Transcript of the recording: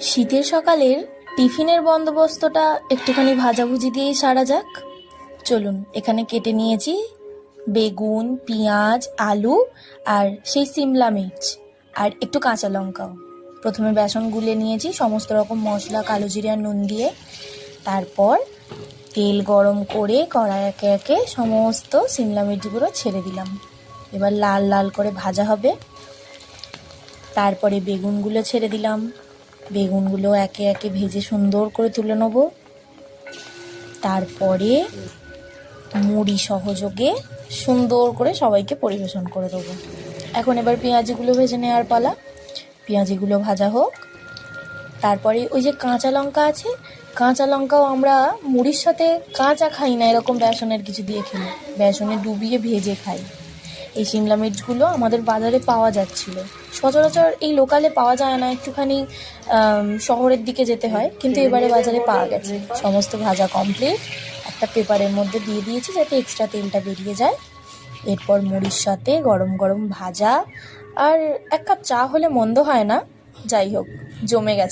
শীতের সকালের টিফিনের বন্দোবস্তটা একটুখানি ভাজাভুজি দিয়েই সারা যাক। চলুন, এখানে কেটে নিয়েছি বেগুন, পেঁয়াজ, আলু আর সেই সিমলা মির্চ আর একটু কাঁচা লঙ্কাও। প্রথমে বেসন গুলে নিয়েছি সমস্ত রকম মশলা, কালো জিরে আর নুন দিয়ে। তারপর তেল গরম করে কড়াই একে একে সমস্ত সিমলা মির্চগুলো ছেড়ে দিলাম। এবার লাল লাল করে ভাজা হবে। তারপরে বেগুনগুলো ছেড়ে দিলাম। বেগুনগুলো একে একে ভেজে সুন্দর করে তুলে নেব। তারপরে মুড়ি সহযোগে সুন্দর করে সবাইকে পরিবেশন করে দেবো। এখন এবার পেঁয়াজিগুলো ভেজে নেওয়ার পালা। পেঁয়াজিগুলো ভাজা হোক। তারপরে ওই যে কাঁচা লঙ্কা আছে, কাঁচা লঙ্কাও আমরা মুড়ির সাথে কাঁচা খাই না, এরকম বেসনের কিছু দিয়ে খেলে বেসনে ডুবিয়ে ভেজে খাই। এই সিমলা মির্চগুলো আমাদের বাজারে পাওয়া যাচ্ছিল, সচরাচর এই লোকালে পাওয়া যায় না, একটুখানি শহরের দিকে যেতে হয়, কিন্তু এবারে বাজারে পাওয়া গেছে। সমস্ত ভাজা কমপ্লিট, একটা পেপারের মধ্যে দিয়ে দিয়েছি যাতে এক্সট্রা তেলটা বেরিয়ে যায়। এরপর মুড়ির সাথে গরম গরম ভাজা আর এক কাপ চা হলে মন্দ হয় না। যাই হোক, জমে গেছে।